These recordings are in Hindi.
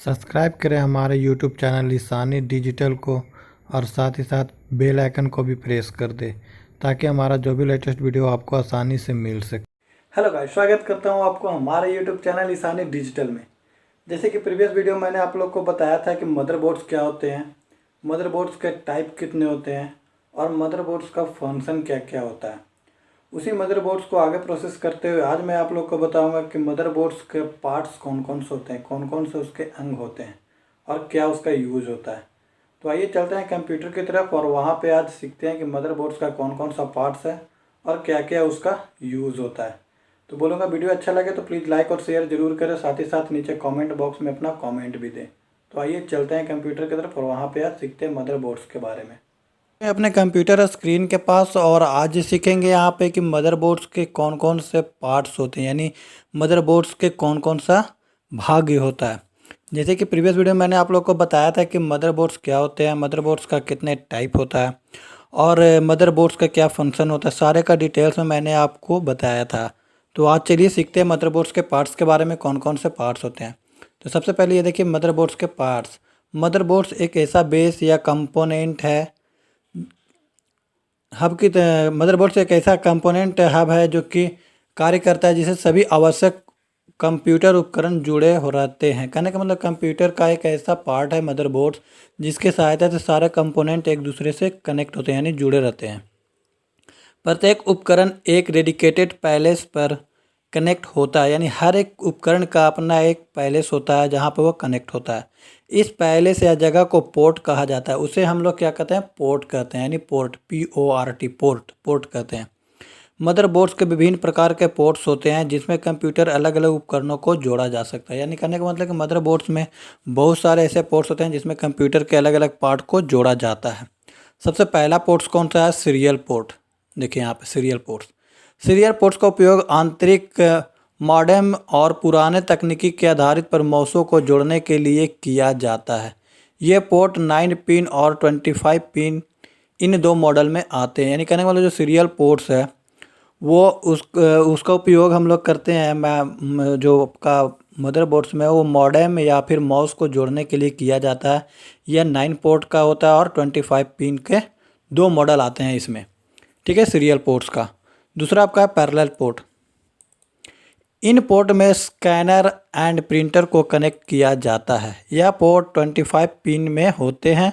सब्सक्राइब करें हमारे यूट्यूब चैनल लिसानी डिजिटल को और साथ ही साथ बेल आइकन को भी प्रेस कर दें ताकि हमारा जो भी लेटेस्ट वीडियो आपको आसानी से मिल सके। हेलो गाइस, स्वागत करता हूं आपको हमारे यूट्यूब चैनल लिसानी डिजिटल में। जैसे कि प्रीवियस वीडियो मैंने आप लोग को बताया था कि मदरबोर्ड्स क्या होते हैं, मदरबोर्ड्स के टाइप कितने होते हैं और मदरबोर्ड्स का फंक्शन क्या क्या होता है। उसी मदरबोर्ड्स को आगे प्रोसेस करते हुए आज मैं आप लोग को बताऊंगा कि मदरबोर्ड्स के पार्ट्स कौन कौन से होते हैं, कौन कौन से उसके अंग होते हैं और क्या उसका यूज होता है। तो आइए चलते हैं कंप्यूटर की तरफ और वहाँ पे आज सीखते हैं कि मदरबोर्ड्स का कौन कौन सा पार्ट्स है और क्या क्या उसका यूज़ होता है। तो बोलूँगा वीडियो अच्छा लगे तो प्लीज़ लाइक और शेयर जरूर करें, साथ ही साथ नीचे कमेंट बॉक्स में अपना कमेंट भी दें। तो आइए चलते हैं कंप्यूटर की तरफ और वहाँ पे आज सीखते हैं मदरबोर्ड्स के बारे में। अपने कंप्यूटर स्क्रीन के पास और आज सीखेंगे यहाँ पे कि मदरबोर्ड्स के कौन कौन से पार्ट्स होते हैं, यानी मदरबोर्ड्स के कौन कौन सा भाग होता है। जैसे कि प्रीवियस वीडियो में मैंने आप लोग को बताया था कि मदरबोर्ड्स क्या होते हैं, मदरबोर्ड्स का कितने टाइप होता है और मदरबोर्ड्स का क्या फंक्शन होता है, सारे का डिटेल्स में मैंने आपको बताया था। तो आज चलिए सीखते हैं मदरबोर्ड्स के पार्ट्स के बारे में, कौन कौन से पार्ट्स होते हैं। तो सबसे पहले ये देखिए मदरबोर्ड्स के पार्ट्स। मदरबोर्ड्स एक ऐसा बेस या कंपोनेंट है हब की मदरबोर्ड से एक ऐसा कंपोनेंट हब है जो कि कार्य करता है जिसे सभी आवश्यक कंप्यूटर उपकरण जुड़े हो रहते हैं। कहने का मतलब कंप्यूटर का एक ऐसा पार्ट है मदरबोर्ड जिसकी सहायता से सारे कंपोनेंट एक दूसरे से कनेक्ट होते हैं, यानी जुड़े रहते हैं। प्रत्येक उपकरण एक डेडिकेटेड पैलेस पर कनेक्ट होता है, यानी हर एक उपकरण का अपना एक पैलेस होता है जहाँ पर वो कनेक्ट होता है। इस पैलेस या जगह को पोर्ट कहा जाता है। उसे हम लोग क्या कहते हैं, पोर्ट कहते हैं, यानी पोर्ट PORT पोर्ट कहते हैं। मदरबोर्ड्स के विभिन्न प्रकार के पोर्ट्स होते हैं जिसमें कंप्यूटर अलग अलग उपकरणों को जोड़ा जा सकता है। यानी कहने का मतलब कि मदरबोर्ड्स में बहुत सारे ऐसे पोर्ट्स होते हैं जिसमें कंप्यूटर के अलग अलग पार्ट को जोड़ा जाता है। सबसे पहला पोर्ट्स कौन सा है, सीरियल पोर्ट। देखिए यहाँ पे सीरियल पोर्ट्स। सीरियल पोर्ट्स का उपयोग आंतरिक मॉडेम और पुराने तकनीकी के आधारित पर माउसों को जोड़ने के लिए किया जाता है। ये पोर्ट 9 पिन और 25 पिन इन दो मॉडल में आते हैं। यानी कहने वाले जो सीरियल पोर्ट्स है वो उसका उपयोग हम लोग करते हैं जो का मदरबोर्ड्स में वो मॉडेम या फिर माउस को जोड़ने के लिए किया जाता है। यह 9 पोर्ट का होता है और 25 पिन के दो मॉडल आते हैं इसमें, ठीक है, सीरियल पोर्ट्स का। दूसरा आपका है पैरेलल पोर्ट। इन पोर्ट में स्कैनर एंड प्रिंटर को कनेक्ट किया जाता है। यह पोर्ट 25 पिन में होते हैं।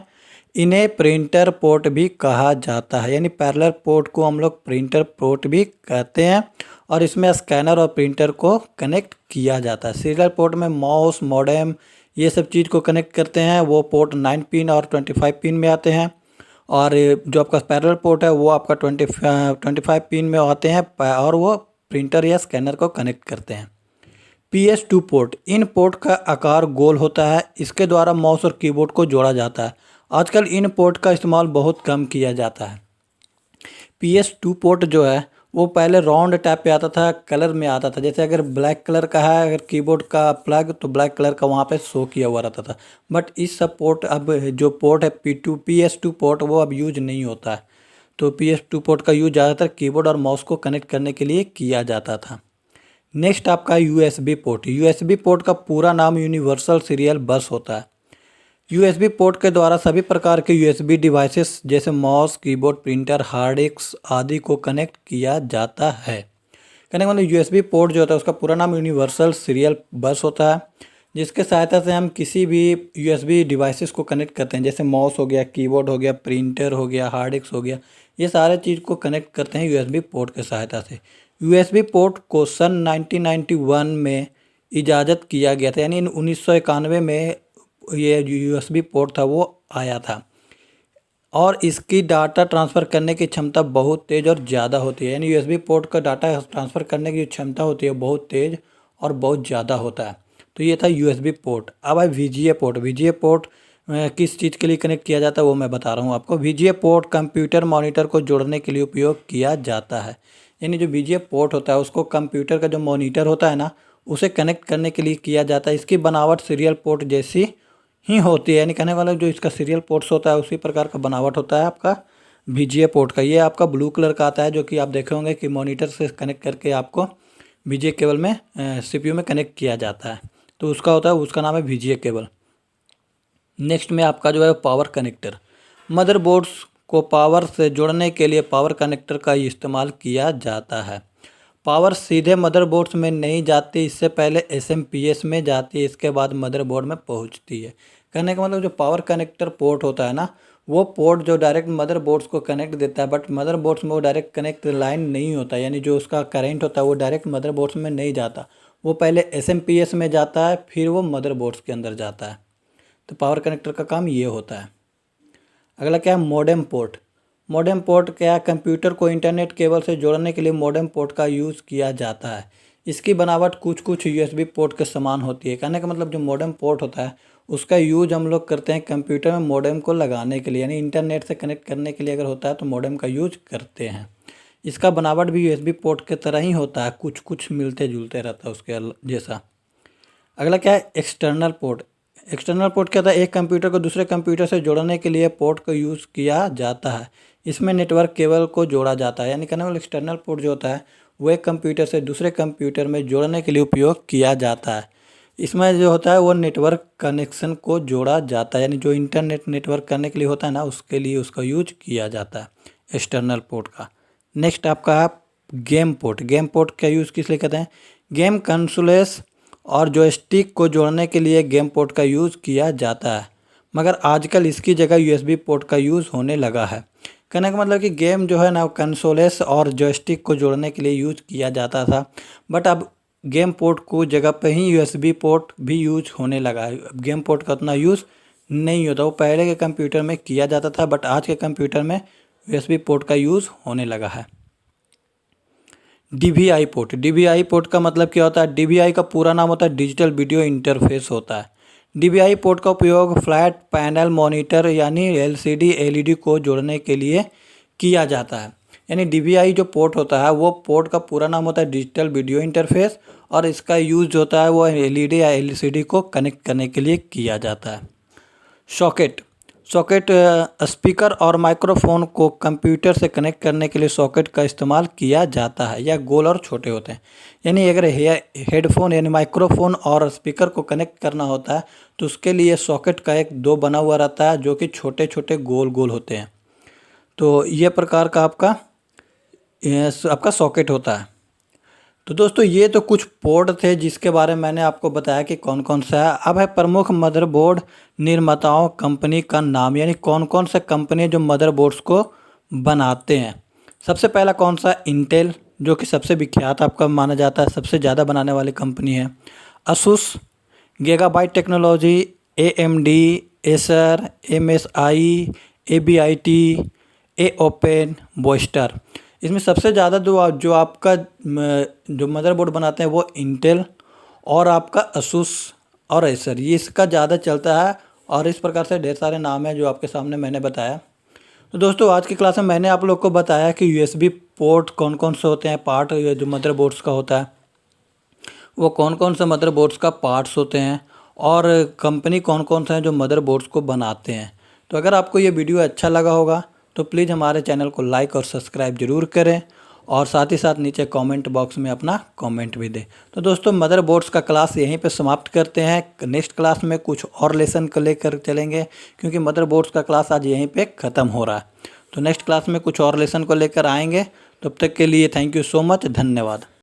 इन्हें प्रिंटर पोर्ट भी कहा जाता है, यानी पैरेलल पोर्ट को हम लोग प्रिंटर पोर्ट भी कहते हैं और इसमें स्कैनर और प्रिंटर को कनेक्ट किया जाता है। सीरियल पोर्ट में माउस मॉडेम ये सब चीज़ को कनेक्ट करते हैं, वो पोर्ट 9 पिन और 25 पिन में आते हैं। और जो आपका पैरेलल पोर्ट है वो आपका 25 पिन में आते हैं और वो प्रिंटर या स्कैनर को कनेक्ट करते हैं। PS2 port. इन पोर्ट का आकार गोल होता है। इसके द्वारा माउस और कीबोर्ड को जोड़ा जाता है। आजकल इन पोर्ट का इस्तेमाल बहुत कम किया जाता है। PS2 पोर्ट जो है वो पहले राउंड टाइप पे आता था, कलर में आता था। जैसे अगर ब्लैक कलर का है अगर कीबोर्ड का प्लग तो ब्लैक कलर का वहाँ पे शो किया हुआ रहता था। बट इस सब पोर्ट अब जो पोर्ट है PS2 पोर्ट वो अब यूज नहीं होता है। तो PS2 पोर्ट का यूज ज़्यादातर कीबोर्ड और माउस को कनेक्ट करने के लिए किया जाता था। नेक्स्ट आपका USB पोर्ट। USB पोर्ट का पूरा नाम यूनिवर्सल सीरियल बस होता है। USB पोर्ट के द्वारा सभी प्रकार के USB डिवाइसेस जैसे mouse keyboard printer hard disk आदि को कनेक्ट किया जाता है। कहने का मतलब USB पोर्ट जो होता है उसका पूरा नाम यूनिवर्सल सीरियल बस होता है, जिसके सहायता से हम किसी भी USB डिवाइसेस को कनेक्ट करते हैं। जैसे माउस हो गया, कीबोर्ड हो गया, प्रिंटर हो गया, हार्ड डिस्क हो गया, ये सारे चीज़ को कनेक्ट करते हैं USB पोर्ट के सहायता से। USB पोर्ट को सन 1991 में इजाज़त किया गया था, यानी 1991 में ये USB पोर्ट था वो आया था। और इसकी डाटा ट्रांसफ़र करने की क्षमता बहुत तेज़ और ज़्यादा होती है। यानी USB पोर्ट का डाटा ट्रांसफ़र करने की क्षमता होती है बहुत तेज़ और बहुत ज़्यादा होता है। तो ये था USB पोर्ट। अब है VGA पोर्ट। VGA पोर्ट किस चीज़ के लिए कनेक्ट किया जाता है वो मैं बता रहा हूँ आपको। VGA पोर्ट कंप्यूटर मॉनिटर को जोड़ने के लिए उपयोग किया जाता है। यानी जो VGA पोर्ट होता है उसको कंप्यूटर का जो मॉनिटर होता है ना उसे कनेक्ट करने के लिए किया जाता है। इसकी बनावट सीरियल पोर्ट जैसी ही होती है, यानी कहने वाला जो इसका सीरियल पोर्ट्स होता है उसी प्रकार का बनावट होता है आपका VGA पोर्ट का। ये आपका ब्लू कलर का आता है जो कि आप देखे होंगे कि मॉनिटर से कनेक्ट करके आपको VGA केबल में CPU में कनेक्ट किया जाता है। तो उसका होता है, उसका नाम है VGA केबल। नेक्स्ट में आपका जो है पावर कनेक्टर। मदरबोर्ड्स को पावर से जोड़ने के लिए पावर कनेक्टर का इस्तेमाल किया जाता है। पावर सीधे मदरबोर्ड्स में नहीं जाती, इससे पहले एसएमपीएस में जाती है, इसके बाद मदरबोर्ड में पहुंचती है। कहने का मतलब जो पावर कनेक्टर पोर्ट होता है ना, वो पोर्ट जो डायरेक्ट मदरबोर्ड्स को कनेक्ट देता है, बट मदरबोर्ड्स में वो डायरेक्ट कनेक्ट लाइन नहीं होता, यानी जो उसका करंट होता है वो डायरेक्ट मदरबोर्ड्स में नहीं जाता, वो पहले एसएमपीएस में जाता है, फिर वो मदरबोर्ड्स के अंदर जाता है। तो पावर कनेक्टर का काम ये होता है। अगला क्या है, मॉडेम पोर्ट। मॉडेम पोर्ट क्या है, कंप्यूटर को इंटरनेट केबल से जोड़ने के लिए मॉडेम पोर्ट का यूज़ किया जाता है। इसकी बनावट कुछ यूएसबी पोर्ट के समान होती है। कहने का मतलब जो मॉडेम पोर्ट होता है उसका यूज हम लोग करते हैं कंप्यूटर में मॉडेम को लगाने के लिए, यानी इंटरनेट से कनेक्ट करने के लिए अगर होता है तो मॉडेम का यूज करते हैं। इसका बनावट भी यूएसबी पोर्ट के तरह ही होता है, कुछ मिलते जुलते रहता है उसके जैसा। अगला क्या है, एक्सटर्नल पोर्ट। एक्सटर्नल पोर्ट क्या होता है, एक कंप्यूटर को दूसरे कंप्यूटर से जोड़ने के लिए पोर्ट का यूज़ किया जाता है। इसमें नेटवर्क केबल को जोड़ा जाता है, यानी कहने वाला एक्सटर्नल पोर्ट जो होता है वो एक कंप्यूटर से दूसरे कंप्यूटर में जोड़ने के लिए उपयोग किया जाता है। इसमें जो होता है वो नेटवर्क कनेक्शन को जोड़ा जाता है, यानी जो इंटरनेट नेटवर्क करने के लिए होता है ना, उसके लिए उसका यूज किया जाता है एक्सटर्नल पोर्ट का। नेक्स्ट आपका है गेम पोर्ट। गेम पोर्ट का यूज़ किस लिए कहते हैं, गेम कंसोल्स और जॉयस्टिक को जोड़ने के लिए गेम पोर्ट का यूज़ किया जाता है, मगर आजकल इसकी जगह यूएसबी पोर्ट का यूज़ होने लगा है। कहने का मतलब कि गेम जो है ना कंसोल्स और जॉयस्टिक को जोड़ने के लिए यूज किया जाता था, बट अब गेम पोर्ट को जगह पे ही यूएसबी पोर्ट भी यूज होने लगा है। अब गेम पोर्ट का उतना यूज़ नहीं होता, वो पहले के कंप्यूटर में किया जाता था, बट आज के कंप्यूटर में यूएसबी पोर्ट का यूज़ होने लगा है। DVI port. डीवीआई पोर्ट का मतलब क्या होता है, डीवीआई का पूरा नाम होता है डिजिटल वीडियो इंटरफेस होता है। डीवीआई पोर्ट का उपयोग फ्लैट पैनल मॉनिटर यानी एलसीडी एलईडी को जोड़ने के लिए किया जाता है। यानी डीवीआई जो पोर्ट होता है वो पोर्ट का पूरा नाम होता है डिजिटल वीडियो इंटरफेस, और इसका यूज होता है वो एलईडी या एलसीडी को कनेक्ट करने के लिए किया जाता है। सॉकेट। सॉकेट स्पीकर और माइक्रोफोन को कंप्यूटर से कनेक्ट करने के लिए सॉकेट का इस्तेमाल किया जाता है, या गोल और छोटे होते हैं। यानी अगर हेडफोन यानी माइक्रोफोन और स्पीकर को कनेक्ट करना होता है तो उसके लिए सॉकेट का एक दो बना हुआ रहता है जो कि छोटे छोटे गोल गोल होते हैं। तो ये प्रकार का आपका सॉकेट होता है। तो दोस्तों ये तो कुछ पोर्ट थे जिसके बारे में मैंने आपको बताया कि कौन कौन सा है। अब है प्रमुख मदरबोर्ड निर्माताओं कंपनी का नाम, यानी कौन कौन सा कंपनी जो मदरबोर्ड्स को बनाते हैं। सबसे पहला कौन सा, इंटेल, जो कि सबसे विख्यात आपका माना जाता है, सबसे ज़्यादा बनाने वाली कंपनी है। Asus, Gigabyte Technology, AMD, Acer, MSI, ABIT, Open, Biostar. इसमें सबसे ज़्यादा जो आपका जो मदरबोर्ड बनाते हैं वो इंटेल और आपका असूस और एसर, ये इसका ज़्यादा चलता है। और इस प्रकार से ढेर सारे नाम हैं जो आपके सामने मैंने बताया। तो दोस्तों आज की क्लास में मैंने आप लोग को बताया कि यूएसबी पोर्ट कौन कौन से होते हैं, पार्ट जो मदरबोर्ड्स का होता है वो कौन कौन से मदरबोर्ड्स का पार्ट्स होते हैं, और कंपनी कौन कौन से हैं जो मदरबोर्ड्स को बनाते हैं। तो अगर आपको ये वीडियो अच्छा लगा होगा तो प्लीज़ हमारे चैनल को लाइक और सब्सक्राइब जरूर करें, और साथ ही साथ नीचे कमेंट बॉक्स में अपना कमेंट भी दें। तो दोस्तों मदरबोर्ड्स का क्लास यहीं पे समाप्त करते हैं। नेक्स्ट क्लास में कुछ और लेसन को लेकर चलेंगे, क्योंकि मदरबोर्ड्स का क्लास आज यहीं पे ख़त्म हो रहा है। तो नेक्स्ट क्लास में कुछ और लेसन को लेकर आएंगे। तब तक के लिए थैंक यू सो मच, धन्यवाद।